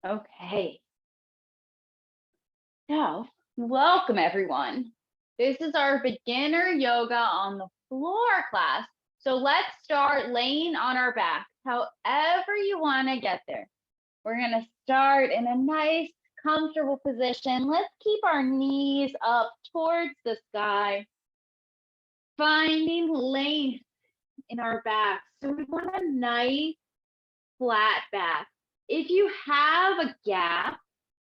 Okay, so welcome everyone. This is our beginner yoga on the floor class. So let's start laying on our back, however you want to get there. We're going to start in a nice, comfortable position. Let's keep our knees up towards the sky, finding length in our back. So we want a nice, flat back. If you have a gap,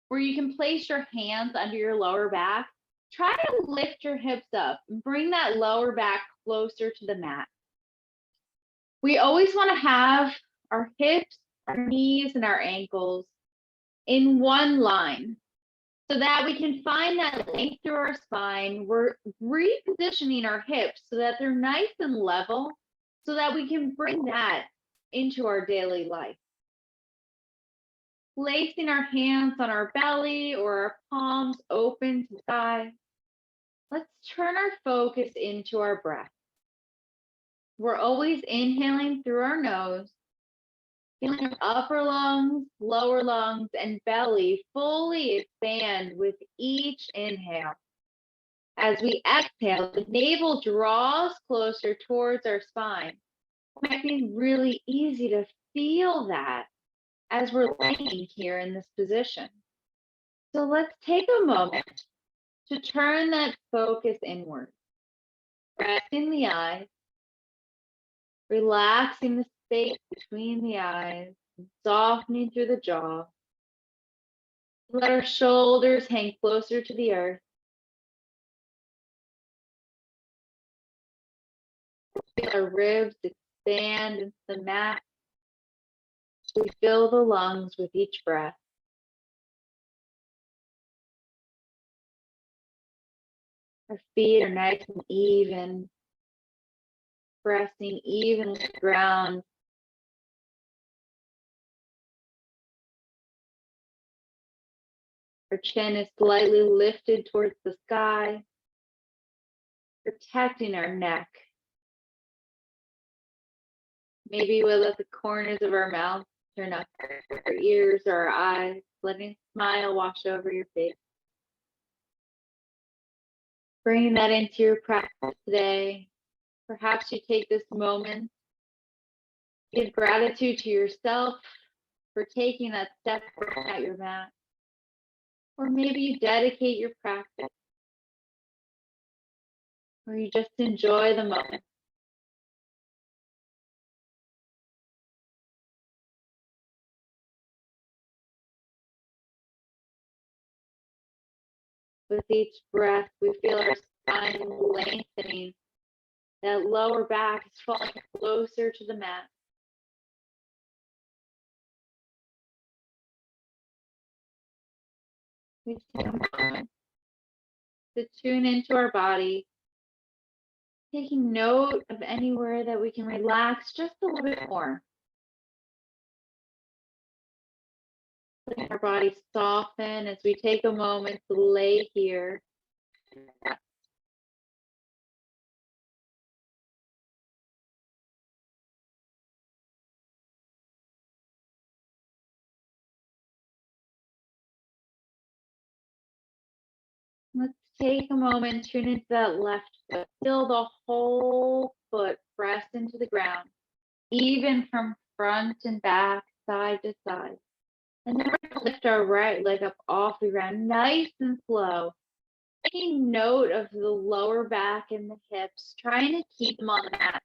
where you can place your hands under your lower back, try to lift your hips up and bring that lower back closer to the mat. We always want to have our hips, our knees, and our ankles in one line so that we can find that length through our spine. We're repositioning our hips so that they're nice and level so that we can bring that into our daily life. Placing our hands on our belly or our palms open to the sky. Let's turn our focus into our breath. We're always inhaling through our nose, feeling our upper lungs, lower lungs, and belly fully expand with each inhale. As we exhale, the navel draws closer towards our spine. It might be really easy to feel that as we're laying here in this position. So let's take a moment to turn that focus inward. Resting the eyes, relaxing the space between the eyes, and softening through the jaw. Let our shoulders hang closer to the earth. Feel our ribs expand into the mat. We fill the lungs with each breath. Our feet are nice and even, pressing evenly to the ground. Our chin is slightly lifted towards the sky, protecting our neck. Maybe we'll let the corners of our mouth turn up our ears or our eyes, letting a smile wash over your face. Bringing that into your practice today. Perhaps you take this moment, give gratitude to yourself for taking that step at your mat. Or maybe you dedicate your practice, or you just enjoy the moment. With each breath, we feel our spine lengthening. That lower back is falling closer to the mat. We take a moment to tune into our body, taking note of anywhere that we can relax just a little bit more. Letting our body soften as we take a moment to lay here. Let's take a moment, tune into that left foot. Feel the whole foot press into the ground, even from front and back, side to side. And then we're going to lift our right leg up off the ground, nice and slow. Taking note of the lower back and the hips, trying to keep them on the mat.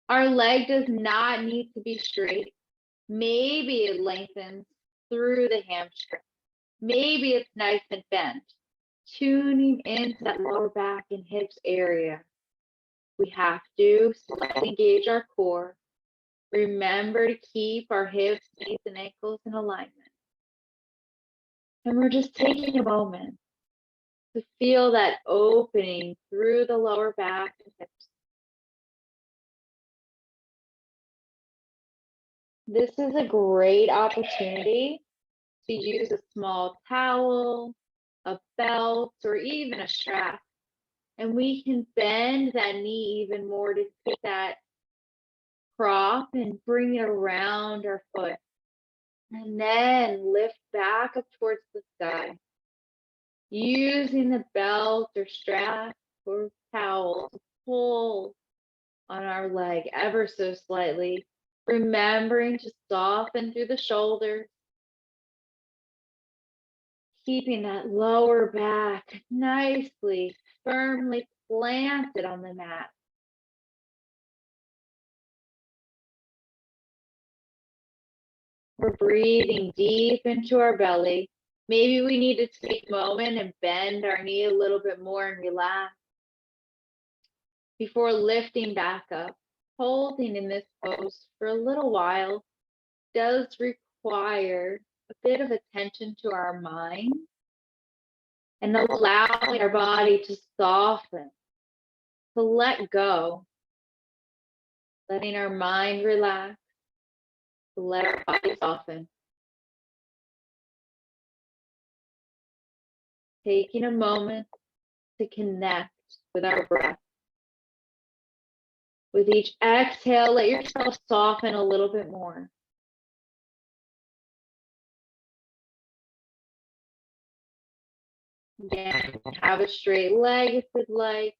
Our leg does not need to be straight. Maybe it lengthens through the hamstring. Maybe it's nice and bent. Tuning into that lower back and hips area. We have to slightly engage our core. Remember to keep our hips, knees, and ankles in alignment. And we're just taking a moment to feel that opening through the lower back and hips. This is a great opportunity to use a small towel, a belt, or even a strap. And we can bend that knee even more to take that prop and bring it around our foot. And then lift back up towards the sky, using the belt or strap or towel to pull on our leg ever so slightly, remembering to soften through the shoulders, keeping that lower back nicely, firmly planted on the mat. We're breathing deep into our belly. Maybe we need to take a moment and bend our knee a little bit more and relax before lifting back up. Holding in this pose for a little while does require a bit of attention to our mind and allowing our body to soften, to let go, letting our mind relax, to let our body soften. Taking a moment to connect with our breath. With each exhale, let yourself soften a little bit more. Again, have a straight leg if you'd like.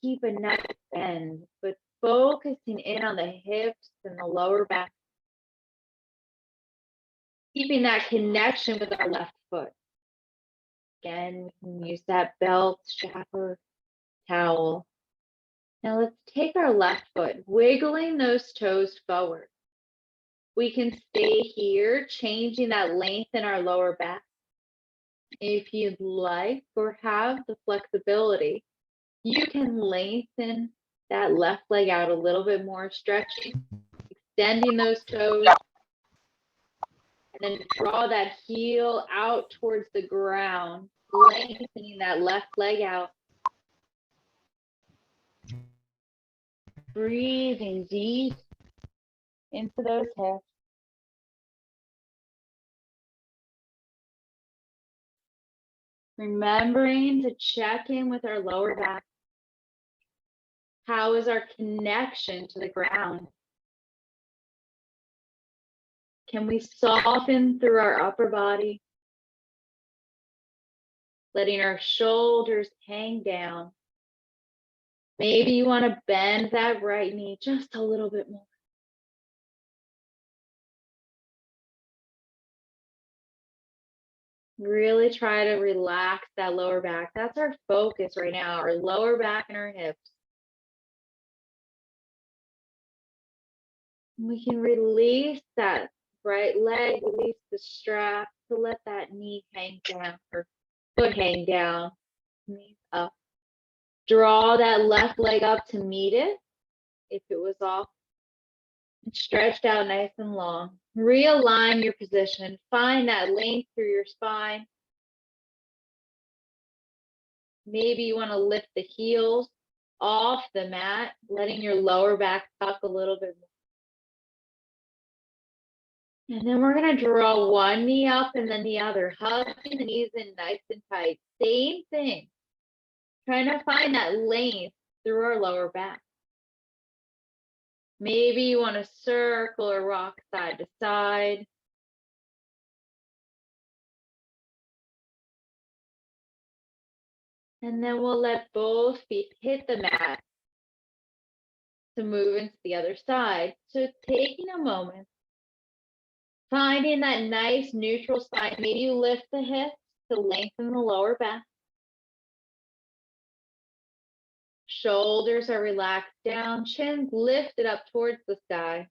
Keep a nice bend, but focusing in on the hips and the lower back. Keeping that connection with our left foot. Again, we can use that belt, strap, or towel. Now let's take our left foot, wiggling those toes forward. We can stay here, changing that length in our lower back. If you'd like or have the flexibility, you can lengthen that left leg out a little bit more, stretching, extending those toes, and then draw that heel out towards the ground, lengthening that left leg out. Breathing deep into those hips. Remembering to check in with our lower back. How is our connection to the ground? Can we soften through our upper body? Letting our shoulders hang down. Maybe you want to bend that right knee just a little bit more. Really try to relax that lower back. That's our focus right now, our lower back and our hips. We can release that right leg, release the strap to let that knee hang down or foot hang down, knees up. Draw that left leg up to meet it if it was off. And stretched out nice and long. Realign your position. Find that length through your spine. Maybe you want to lift the heels off the mat, letting your lower back tuck a little bit more. And then we're going to draw one knee up and then the other, hugging the knees in nice and tight. Same thing. Trying to find that length through our lower back. Maybe you want to circle or rock side to side. And then we'll let both feet hit the mat to move into the other side. So taking a moment, finding that nice neutral spine. Maybe you lift the hips to lengthen the lower back. Shoulders are relaxed down, chin lifted up towards the sky.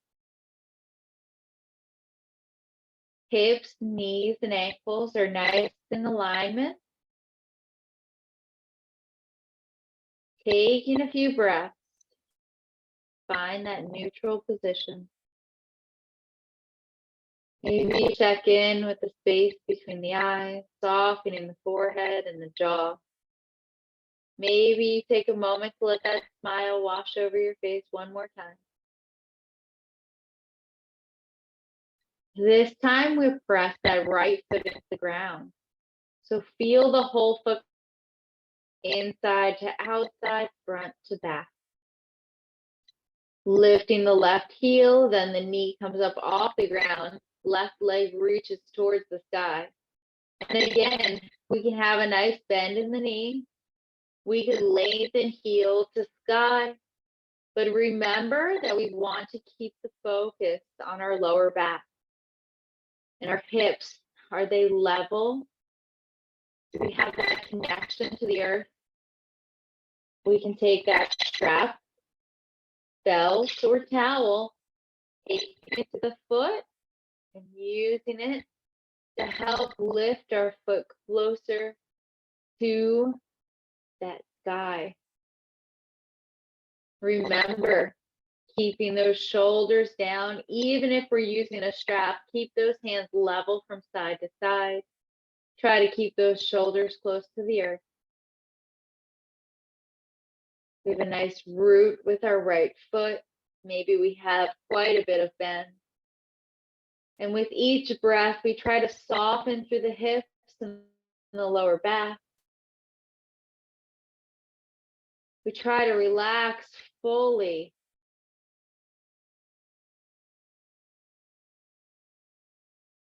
Hips, knees, and ankles are nice in alignment. Taking a few breaths. Find that neutral position. Maybe check in with the space between the eyes, softening the forehead and the jaw. Maybe you take a moment to let that smile wash over your face one more time. This time we press that right foot into the ground. So feel the whole foot inside to outside, front to back. Lifting the left heel, then the knee comes up off the ground. Left leg reaches towards the sky. And again, we can have a nice bend in the knee. We could lengthen heel to sky. But remember that we want to keep the focus on our lower back and our hips. Are they level? Do we have that connection to the earth? We can take that strap, belt, or towel, taking it to the foot and using it to help lift our foot closer to that sky. Remember, keeping those shoulders down, even if we're using a strap, keep those hands level from side to side. Try to keep those shoulders close to the earth. We have a nice root with our right foot. Maybe we have quite a bit of bend. And with each breath, we try to soften through the hips and the lower back. We try to relax fully.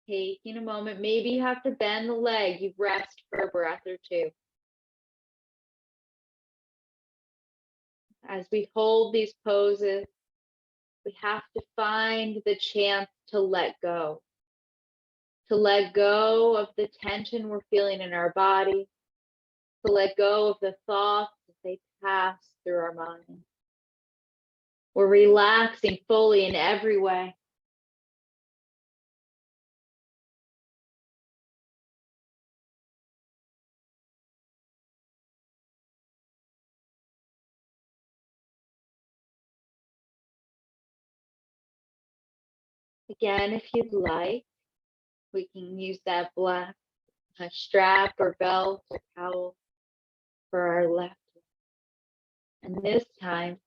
Taking a moment, maybe you have to bend the leg, you rest for a breath or two. As we hold these poses, we have to find the chance to let go of the tension we're feeling in our body, to let go of the thoughts as they pass through our mind. We're relaxing fully in every way. Again, if you'd like, we can use that black strap or belt or towel for our left. And this time,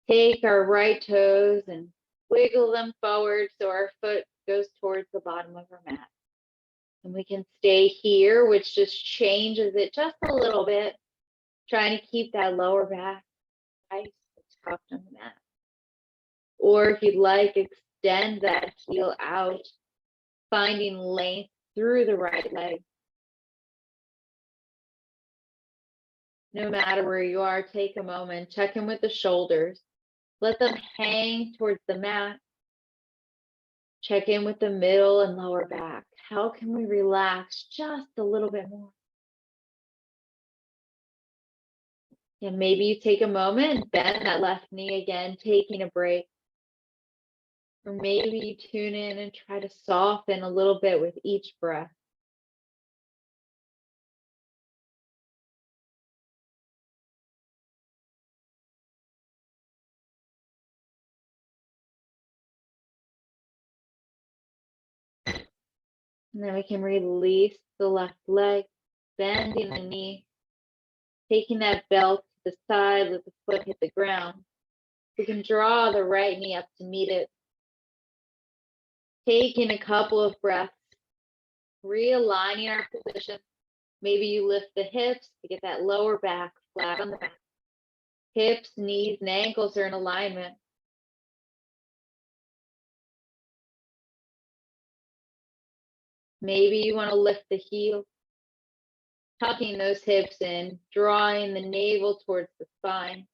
take our right toes and wiggle them forward so our foot goes towards the bottom of our mat. And we can stay here, which just changes it just a little bit, trying to keep that lower back nice and tucked on the mat. Or if you'd like, extend that heel out, finding length through the right leg. No matter where you are, take a moment, check in with the shoulders. Let them hang towards the mat. Check in with the middle and lower back. How can we relax just a little bit more? And maybe you take a moment and bend that left knee again, taking a break. Or maybe you tune in and try to soften a little bit with each breath. And then we can release the left leg, bending the knee, taking that belt to the side, let the foot hit the ground. We can draw the right knee up to meet it. Taking a couple of breaths, realigning our position. Maybe you lift the hips to get that lower back flat on the back. Hips, knees, and ankles are in alignment. Maybe you want to lift the heel, tucking those hips in, drawing the navel towards the spine.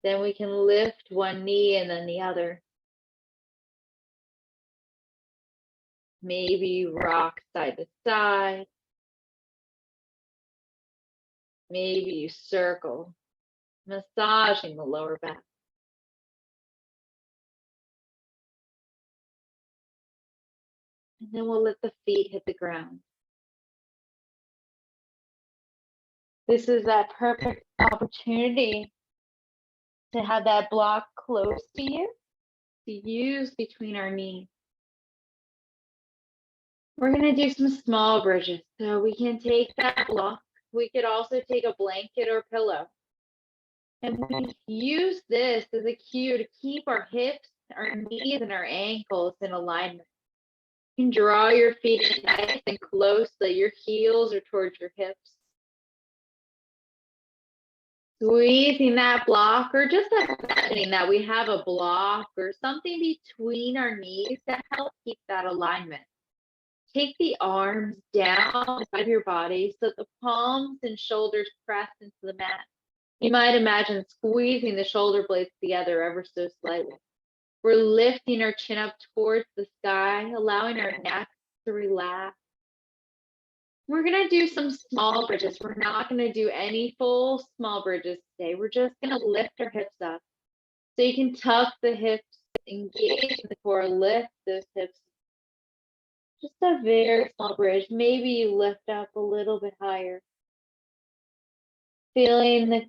Then we can lift one knee and then the other. Maybe you rock side to side. Maybe you circle, massaging the lower back. And then we'll let the feet hit the ground. This is that perfect opportunity to have that block close to you, to use between our knees. We're going to do some small bridges. So we can take that block. We could also take a blanket or pillow. And we use this as a cue to keep our hips, our knees, and our ankles in alignment. You can draw your feet in nice and close so your heels are towards your hips. Squeezing that block, or just imagining that we have a block or something between our knees to help keep that alignment. Take the arms down inside your body so the palms and shoulders press into the mat. You might imagine squeezing the shoulder blades together ever so slightly. We're lifting our chin up towards the sky, allowing our neck to relax. We're going to do some small bridges. We're not going to do any full small bridges today. We're just going to lift our hips up. So you can tuck the hips, engage the core, lift those hips. Just a very small bridge. Maybe you lift up a little bit higher. Feeling the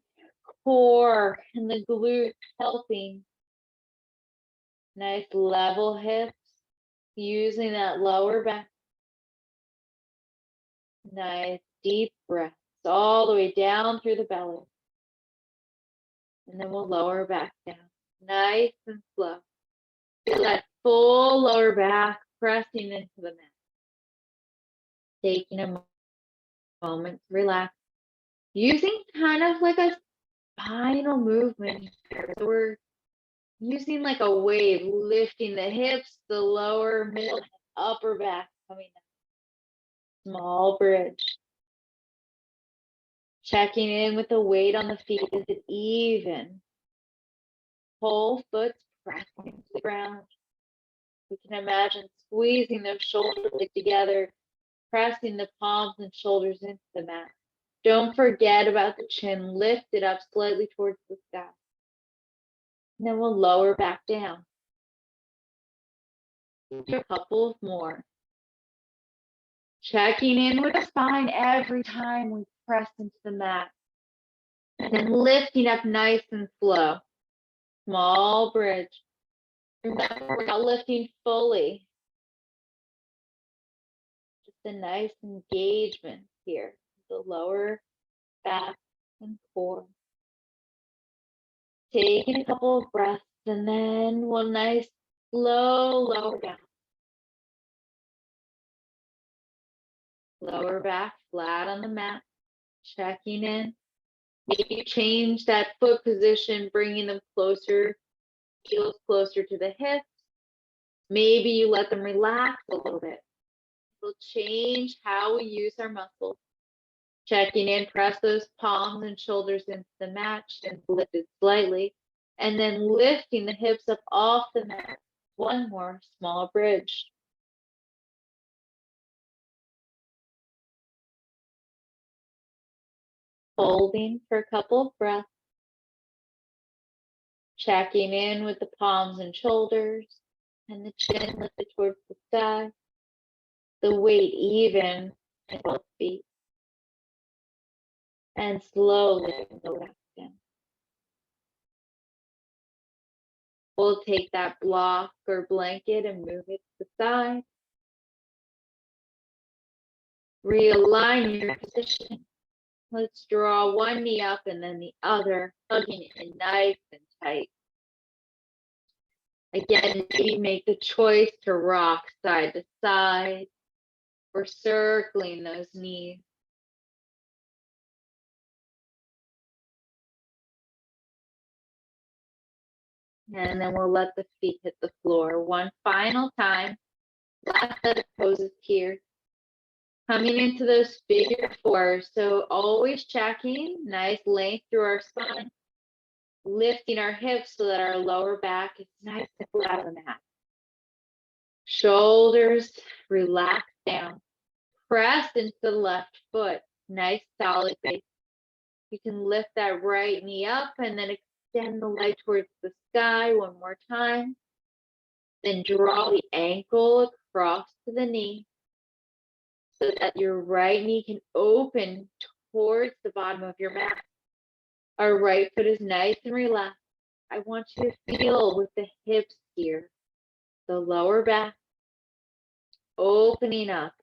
core and the glutes helping. Nice level hips. Using that lower back. Nice deep breaths all the way down through the belly. And then we'll lower back down. Nice and slow. Feel that full lower back pressing into the mat. Taking a moment to relax. Using kind of like a spinal movement here. So we're using like a wave, lifting the hips, the lower, middle, upper back coming up. Small bridge. Checking in with the weight on the feet. Is it even? Whole foot pressing into the ground. We can imagine squeezing those shoulders together, pressing the palms and shoulders into the mat. Don't forget about the chin. Lift it up slightly towards the sky. And then we'll lower back down. A couple more. Checking in with the spine every time we press into the mat. And then lifting up nice and slow. Small bridge. Remember, we're not lifting fully. Just a nice engagement here. The lower back and core. Taking a couple of breaths and then one nice slow lower down. Lower back flat on the mat. Checking in. Maybe change that foot position, bringing them closer, heels closer to the hips. Maybe you let them relax a little bit. We'll change how we use our muscles. Checking in, press those palms and shoulders into the mat and lift it slightly. And then lifting the hips up off the mat. One more small bridge. Holding for a couple of breaths. Checking in with the palms and shoulders and the chin lifted towards the sky. The weight even in both feet. And slowly go back down. We'll take that block or blanket and move it to the side. Realign your position. Let's draw one knee up and then the other, hugging it nice and tight. Again, maybe make the choice to rock side to side or circling those knees. And then we'll let the feet hit the floor one final time. Last set of poses here. Coming into those figure fours. So always checking, nice length through our spine. Lifting our hips so that our lower back is nice and flat on the mat. Shoulders relax down. Press into the left foot. Nice solid base. You can lift that right knee up and then extend the leg towards the sky one more time. Then draw the ankle across to the knee so that your right knee can open towards the bottom of your mat. Our right foot is nice and relaxed. I want you to feel with the hips here, the lower back, opening up.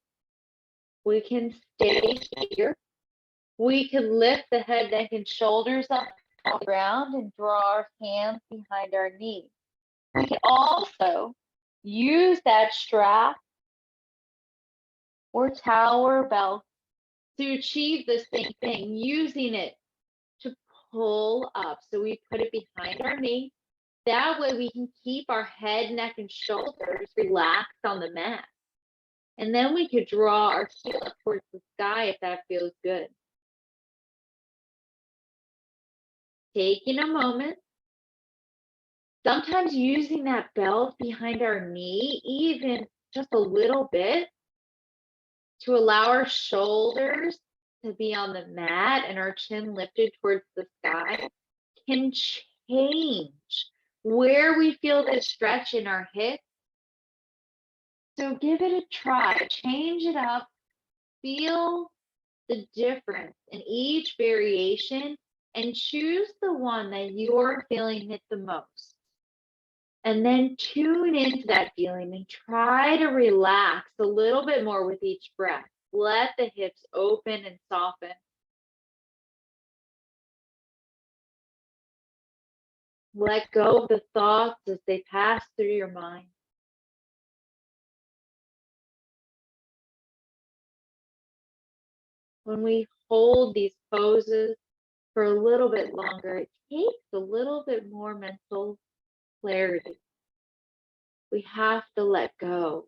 We can stay here. We can lift the head, neck, and shoulders up on the ground and draw our hands behind our knees. We can also use that strap or towel or belt to achieve the same thing, using it to pull up. So we put it behind our knee. That way we can keep our head, neck, and shoulders relaxed on the mat. And then we could draw our heel up towards the sky if that feels good. Taking a moment. Sometimes using that belt behind our knee, even just a little bit, to allow our shoulders to be on the mat and our chin lifted towards the sky, can change where we feel the stretch in our hips. So give it a try, change it up, feel the difference in each variation, and choose the one that you're feeling it the most. And then tune into that feeling and try to relax a little bit more with each breath. Let the hips open and soften. Let go of the thoughts as they pass through your mind. When we hold these poses for a little bit longer, it takes a little bit more mental clarity. We have to let go.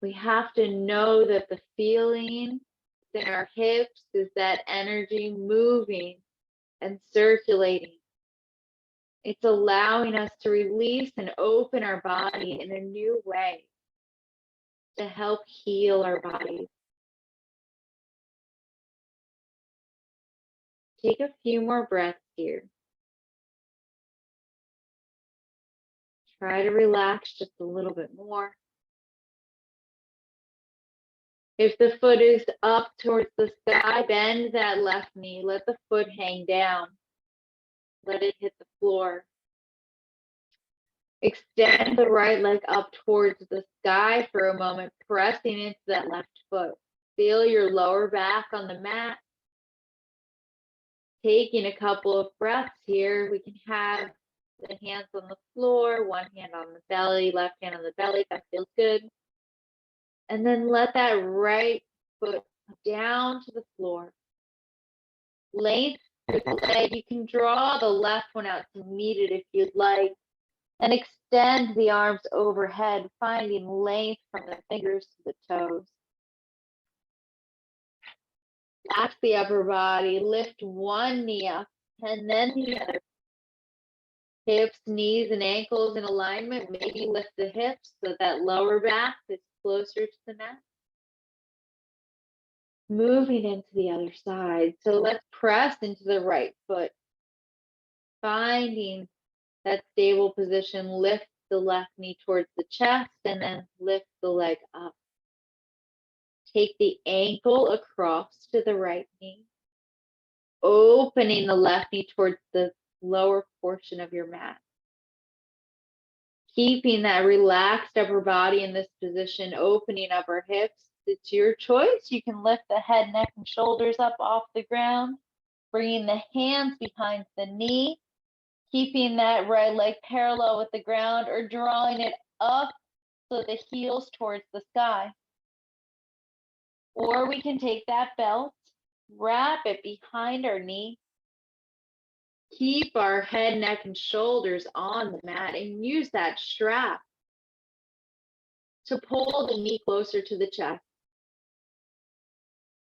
We have to know that the feeling in our hips is that energy moving and circulating. It's allowing us to release and open our body in a new way to help heal our bodies. Take a few more breaths here. Try to relax just a little bit more. If the foot is up towards the sky, bend that left knee. Let the foot hang down. Let it hit the floor. Extend the right leg up towards the sky for a moment, pressing into that left foot. Feel your lower back on the mat. Taking a couple of breaths here, we can have the hands on the floor, one hand on the belly, left hand on the belly, if that feels good. And then let that right foot down to the floor. Length through the leg. You can draw the left one out to meet it if you'd like. And extend the arms overhead, finding length from the fingers to the toes. Relax the upper body. Lift one knee up and then the other. Hips, knees, and ankles in alignment. Maybe lift the hips so that lower back is closer to the mat. Moving into the other side. So let's press into the right foot. Finding that stable position. Lift the left knee towards the chest and then lift the leg up. Take the ankle across to the right knee. Opening the left knee towards the lower portion of your mat. Keeping that relaxed upper body in this position, opening up our hips. It's your choice. You can lift the head, neck, and shoulders up off the ground. Bringing the hands behind the knee. Keeping that right leg parallel with the ground or drawing it up so the heels towards the sky. Or we can take that belt, wrap it behind our knee. Keep our head, neck, and shoulders on the mat and use that strap to pull the knee closer to the chest.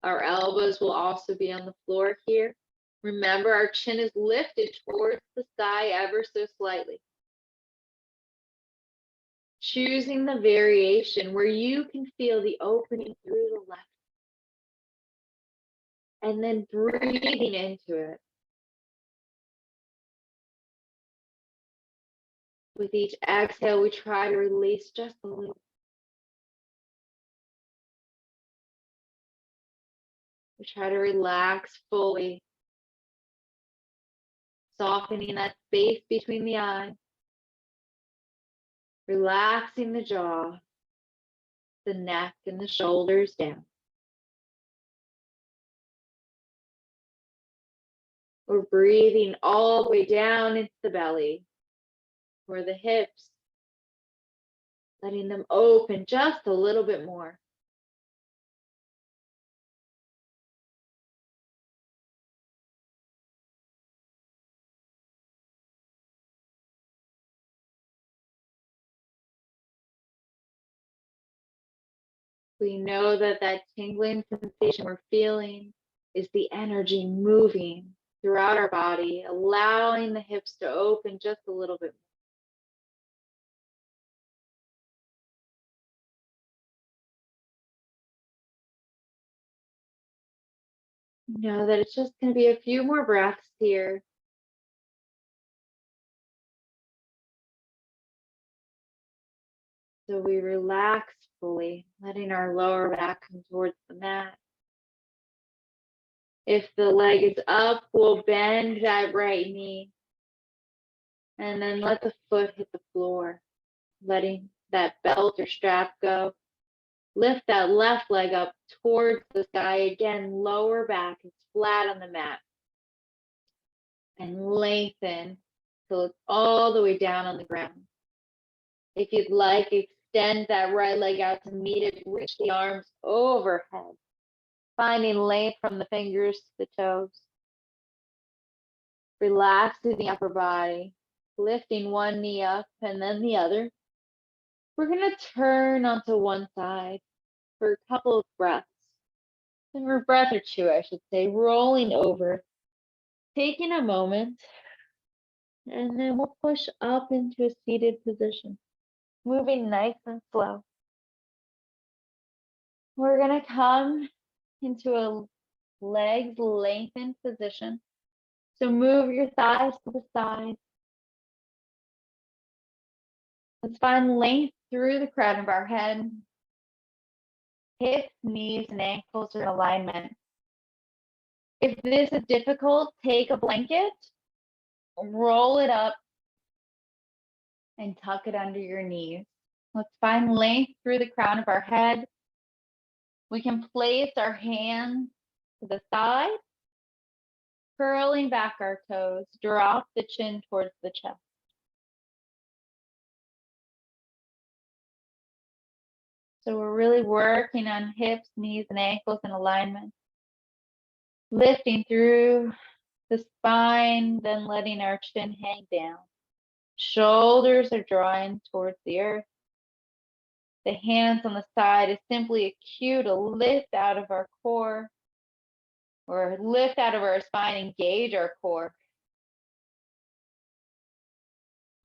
Our elbows will also be on the floor here. Remember, our chin is lifted towards the sky ever so slightly. Choosing the variation where you can feel the opening through the left. And then breathing into it. With each exhale, we try to release just a little. We try to relax fully, softening that space between the eyes, relaxing the jaw, the neck, and the shoulders down. We're breathing all the way down into the belly, or the hips, letting them open just a little bit more. We know that that tingling sensation we're feeling is the energy moving throughout our body, allowing the hips to open just a little bit more. Know that it's just going to be a few more breaths here. So we relax fully, letting our lower back come towards the mat. If the leg is up, we'll bend that right knee. And then let the foot hit the floor, letting that belt or strap go. Lift that left leg up towards the sky. Again, lower back is flat on the mat. And lengthen till it's all the way down on the ground. If you'd like, extend that right leg out to meet it. Reach the arms overhead, finding length from the fingers to the toes. Relaxing the upper body, lifting one knee up and then the other. We're going to turn onto one side for a couple of breaths. For a breath or two, I should say, rolling over, taking a moment, and then we'll push up into a seated position, moving nice and slow. We're going to come into a legs lengthened position. So move your thighs to the side. Let's find length through the crown of our head. Hips, knees, and ankles are in alignment. If this is difficult, take a blanket, roll it up, and tuck it under your knees. Let's find length through the crown of our head. We can place our hands to the side, curling back our toes, drop the chin towards the chest. So we're really working on hips, knees, and ankles in alignment. Lifting through the spine, then letting our chin hang down. Shoulders are drawing towards the earth. The hands on the side is simply a cue to lift out of our core or lift out of our spine, engage our core.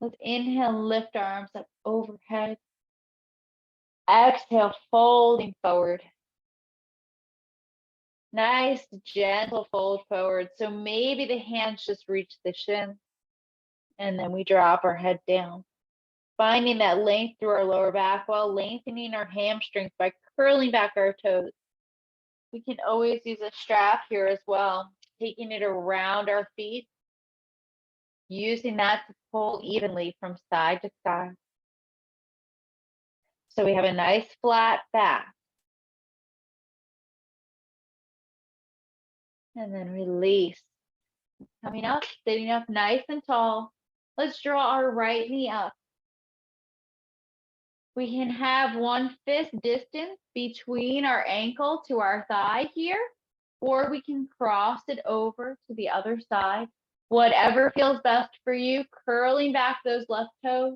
Let's inhale and lift our arms up overhead. Exhale, folding forward. Nice, gentle fold forward. So maybe the hands just reach the shin, and then we drop our head down. Finding that length through our lower back while lengthening our hamstrings by curling back our toes. We can always use a strap here as well, taking it around our feet, using that to pull evenly from side to side. So we have a nice flat back. And then release. Coming up, sitting up nice and tall. Let's draw our right knee up. We can have one fist distance between our ankle to our thigh here, or we can cross it over to the other side. Whatever feels best for you, curling back those left toes,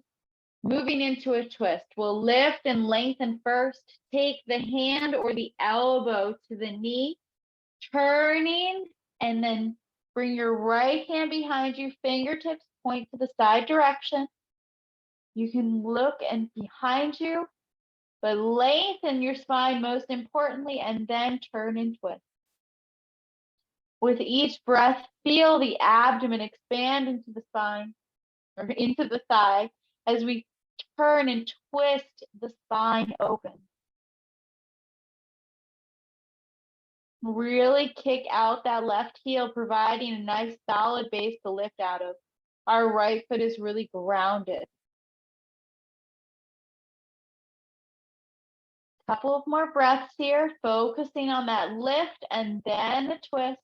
moving into a twist. We'll lift and lengthen first. Take the hand or the elbow to the knee, turning, and then bring your right hand behind you, fingertips point to the side direction. You can look and behind you, but lengthen your spine most importantly, and then turn and twist. With each breath, feel the abdomen expand into the spine or into the thigh as we turn and twist the spine open. Really kick out that left heel, providing a nice solid base to lift out of. Our right foot is really grounded. Couple of more breaths here, focusing on that lift and then the twist.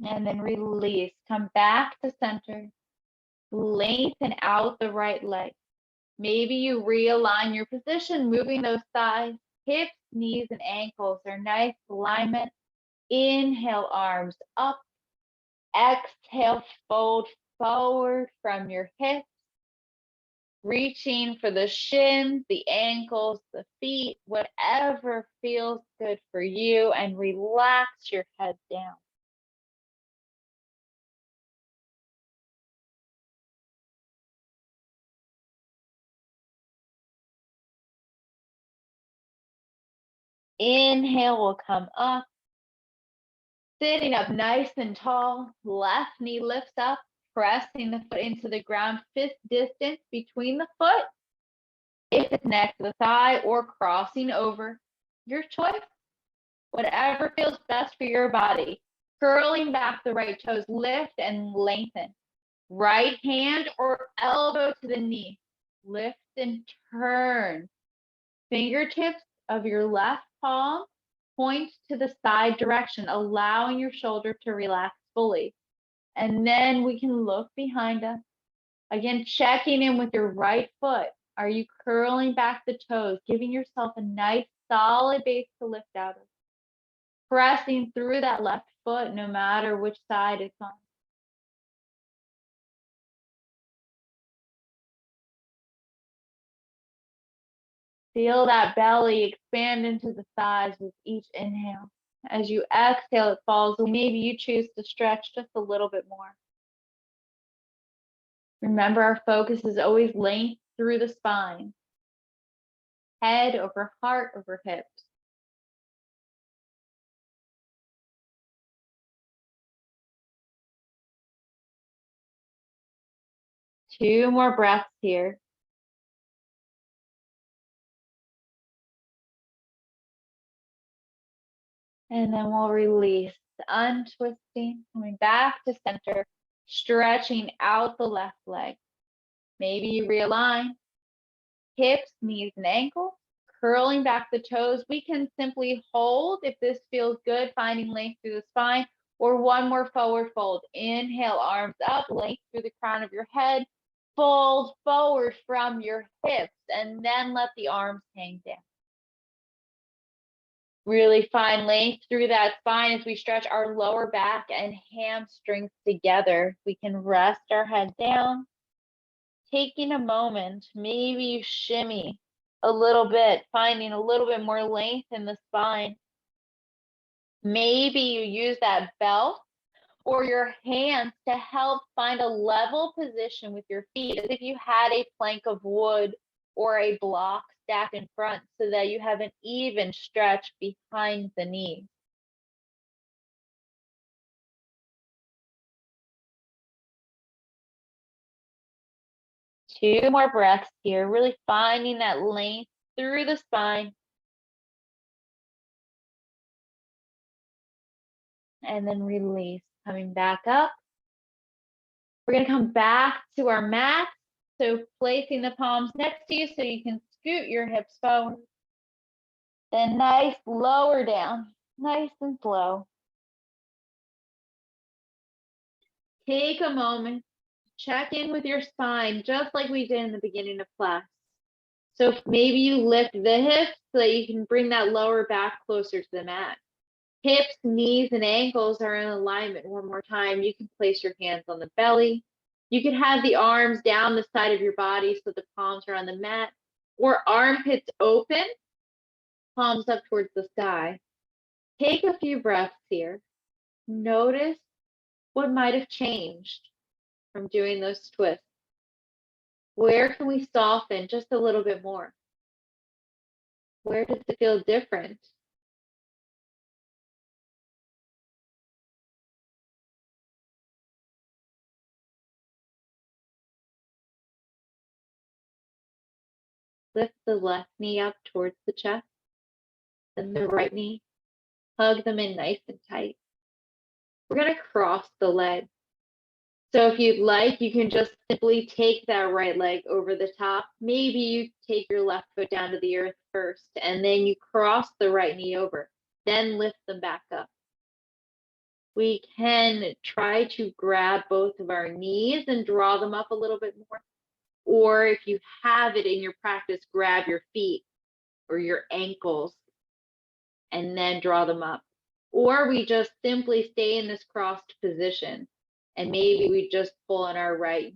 And then release. Come back to center. Lengthen out the right leg. Maybe you realign your position, moving those thighs, hips, knees, and ankles are nice alignment. Inhale, arms up. Exhale, fold forward from your hips, reaching for the shins, the ankles, the feet, whatever feels good for you, and relax your head down. Inhale will come up, sitting up nice and tall. Left knee lifts up, pressing the foot into the ground, fist distance between the foot. If it's next to the thigh or crossing over, your choice. Whatever feels best for your body. Curling back the right toes, lift and lengthen. Right hand or elbow to the knee. Lift and turn. Fingertips of your left palm point to the side direction, allowing your shoulder to relax fully. And then we can look behind us. Again, checking in with your right foot. Are you curling back the toes, giving yourself a nice solid base to lift out of? Pressing through that left foot no matter which side it's on. Feel that belly expand into the thighs with each inhale. As you exhale, it falls. Maybe you choose to stretch just a little bit more. Remember, our focus is always length through the spine. Head over heart over hips. Two more breaths here. And then we'll release, untwisting, coming back to center, stretching out the left leg. Maybe you realign, hips, knees, and ankles, curling back the toes. We can simply hold if this feels good, finding length through the spine, or one more forward fold. Inhale, arms up, length through the crown of your head, fold forward from your hips, and then let the arms hang down. Really find length through that spine as we stretch our lower back and hamstrings together. We can rest our head down, taking a moment. Maybe you shimmy a little bit, finding a little bit more length in the spine. Maybe you use that belt or your hands to help find a level position with your feet, as if you had a plank of wood or a block stacked in front, so that you have an even stretch behind the knees. Two more breaths here, really finding that length through the spine. And then release, coming back up. We're going to come back to our mat. So placing the palms next to you so you can scoot your hips forward. Then nice lower down, nice and slow. Take a moment, check in with your spine, just like we did in the beginning of class. So maybe you lift the hips so that you can bring that lower back closer to the mat. Hips, knees, and ankles are in alignment. One more time, you can place your hands on the belly. You can have the arms down the side of your body so the palms are on the mat, or armpits open, palms up towards the sky. Take a few breaths here. Notice what might have changed from doing those twists. Where can we soften just a little bit more? Where does it feel different? Lift the left knee up towards the chest, then the right knee. Hug them in nice and tight. We're going to cross the legs. So if you'd like, you can just simply take that right leg over the top. Maybe you take your left foot down to the earth first, and then you cross the right knee over. Then lift them back up. We can try to grab both of our knees and draw them up a little bit more. Or if you have it in your practice, grab your feet or your ankles and then draw them up. Or we just simply stay in this crossed position. and maybe we just pull on our right.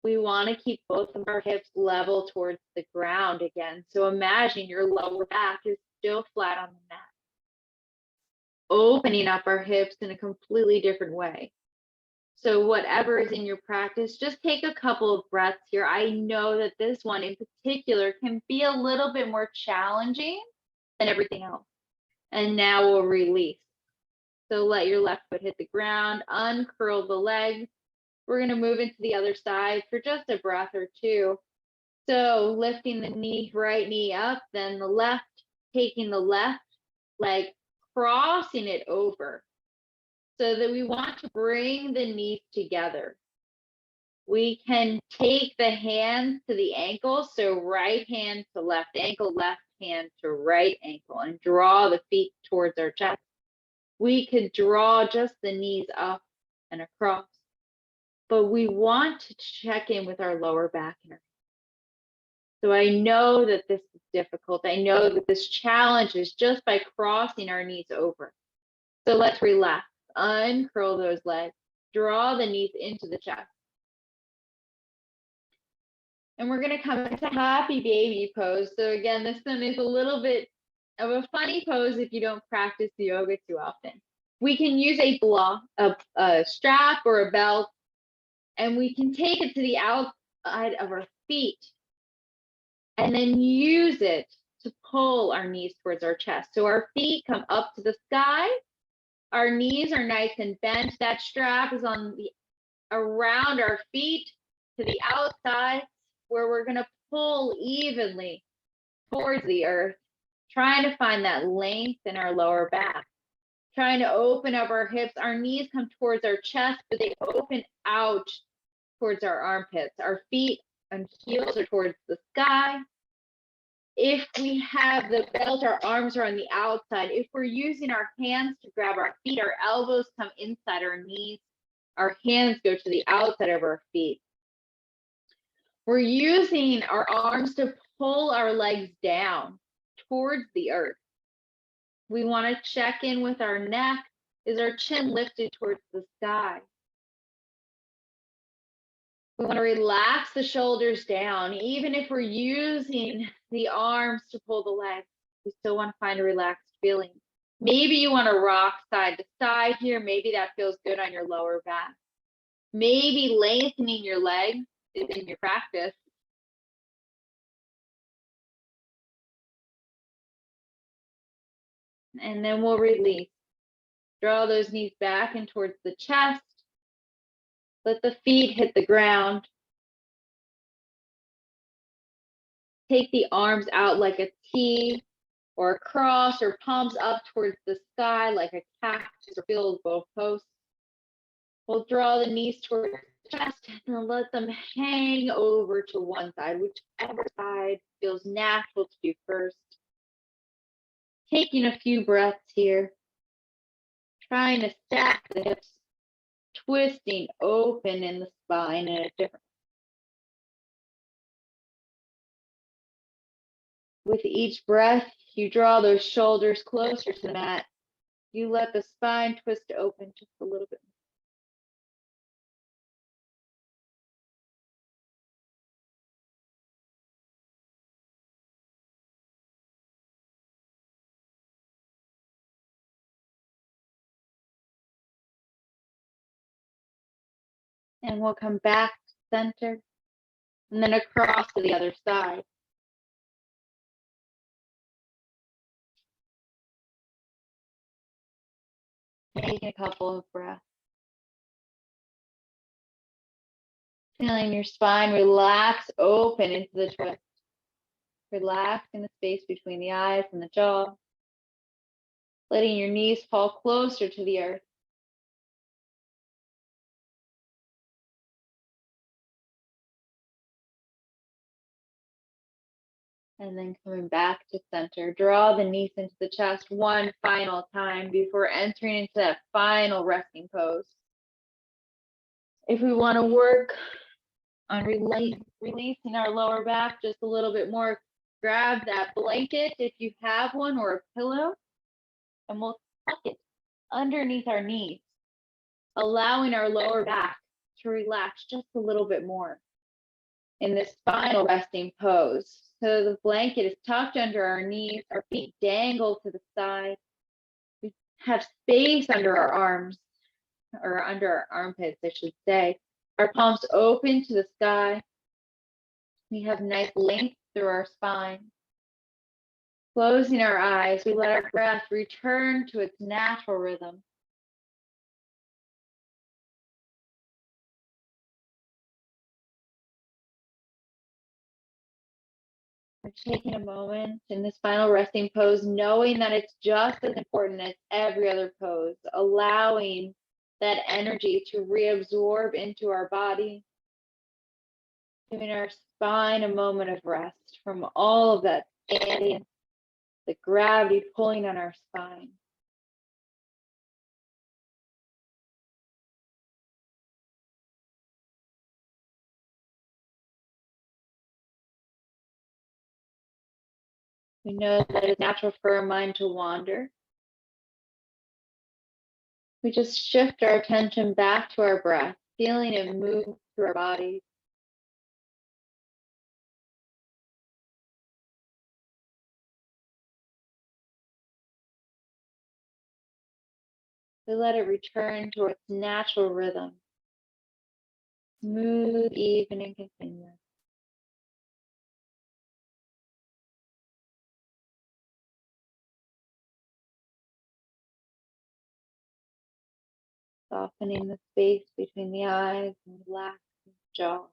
We want to keep both of our hips level towards the ground again. So imagine your lower back is still flat on the mat. Opening up our hips in a completely different way. So whatever is in your practice, just take a couple of breaths here. I know that this one in particular can be a little bit more challenging than everything else. And now we'll release. So let your left foot hit the ground, uncurl the legs. We're going to move into the other side for just a breath or two. So lifting the right knee up, then the left, taking the left leg, crossing it over. So that we want to bring the knees together. We can take the hands to the ankles, so right hand to left ankle, left hand to right ankle, and draw the feet towards our chest. We could draw just the knees up and across, but we want to check in with our lower back. So I know that this is difficult. I know that this challenge is just by crossing our knees over. So let's relax. Uncurl those legs, draw the knees into the chest. And we're going to come into happy baby pose. So again, this one is a little bit of a funny pose if you don't practice yoga too often. We can use a strap or a belt, and we can take it to the outside of our feet and then use it to pull our knees towards our chest. So our feet come up to the sky. Our knees are nice and bent. That strap is around our feet to the outside, where we're going to pull evenly towards the earth, trying to find that length in our lower back, trying to open up our hips. Our knees come towards our chest, but they open out towards our armpits. Our feet and heels are towards the sky. If we have the belt, our arms are on the outside. If we're using our hands to grab our feet, our elbows come inside our knees. Our hands go to the outside of our feet. We're using our arms to pull our legs down towards the earth. We want to check in with our neck. Is our chin lifted towards the sky? We want to relax the shoulders down. Even if we're using the arms to pull the legs, we still want to find a relaxed feeling. Maybe you want to rock side to side here. Maybe that feels good on your lower back. Maybe lengthening your legs is in your practice. And then we'll release. Draw those knees back and towards the chest. Let the feet hit the ground. Take the arms out like a T or a cross, or palms up towards the sky like a cactus, or feel both posts. We'll draw the knees towards the chest and let them hang over to one side, whichever side feels natural to do first. Taking a few breaths here, trying to stack the hips, twisting open in the spine in a different. With each breath, you draw those shoulders closer to the mat. You let the spine twist open just a little bit. And we'll come back to center and then across to the other side. Taking a couple of breaths. Feeling your spine relax, open into the twist. Relaxing the space between the eyes and the jaw. Letting your knees fall closer to the earth. And then coming back to center. Draw the knees into the chest one final time before entering into that final resting pose. If we want to work on releasing our lower back just a little bit more, grab that blanket if you have one, or a pillow, and we'll tuck it underneath our knees. allowing our lower back to relax just a little bit more in this final resting pose. So the blanket is tucked under our knees, our feet dangle to the side. We have space under our arms, or under our armpits, I should say. Our palms open to the sky. We have nice length through our spine. Closing our eyes, we let our breath return to its natural rhythm. We're taking a moment in this final resting pose, knowing that it's just as important as every other pose, allowing that energy to reabsorb into our body, giving our spine a moment of rest from all of that standing, the gravity pulling on our spine. We know that it's natural for our mind to wander. We just shift our attention back to our breath, feeling it move through our body. We let it return to its natural rhythm. Smooth, even, and continuous. Softening the space between the eyes and relaxing the jaw.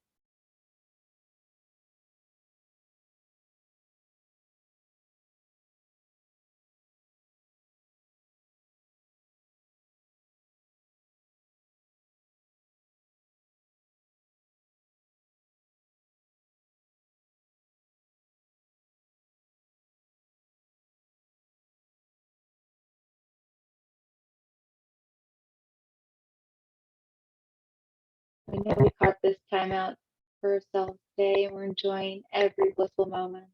We know we carved this time out for ourselves today, and we're enjoying every blissful moment.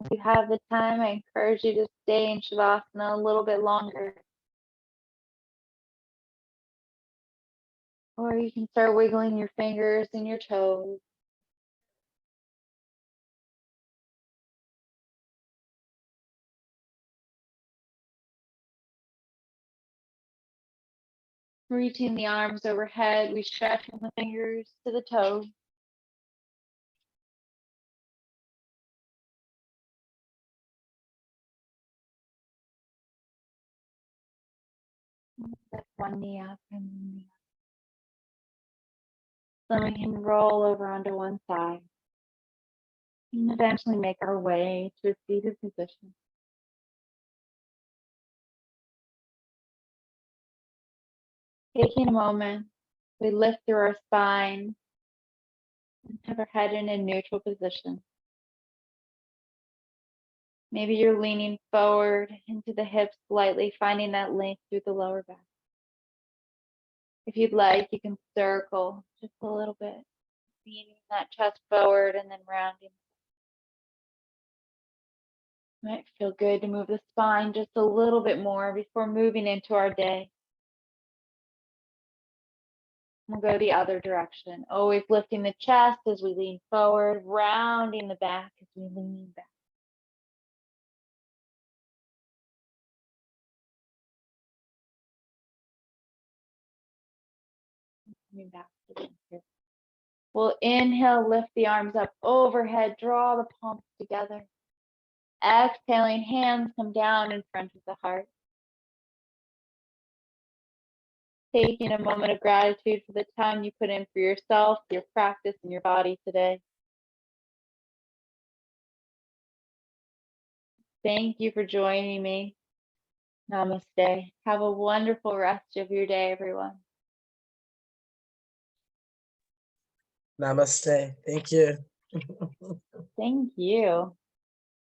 If you have the time, I encourage you to stay in Shavasana a little bit longer. Or you can start wiggling your fingers and your toes. Reaching the arms overhead, we stretch from the fingers to the toes. Lift one knee up and one knee up. Then we can roll over onto one side and eventually make our way to a seated position. Taking a moment, we lift through our spine and have our head in a neutral position. Maybe you're leaning forward into the hips slightly, finding that length through the lower back. If you'd like, you can circle just a little bit, leaning that chest forward and then rounding. Might feel good to move the spine just a little bit more before moving into our day. We'll go the other direction, always lifting the chest as we lean forward, rounding the back as we lean back. Coming back to the here. We'll inhale, lift the arms up overhead, draw the palms together. Exhaling, hands come down in front of the heart. Taking a moment of gratitude for the time you put in for yourself, your practice, and your body today. Thank you for joining me. Namaste. Have a wonderful rest of your day, everyone. Namaste. Thank you. Thank you.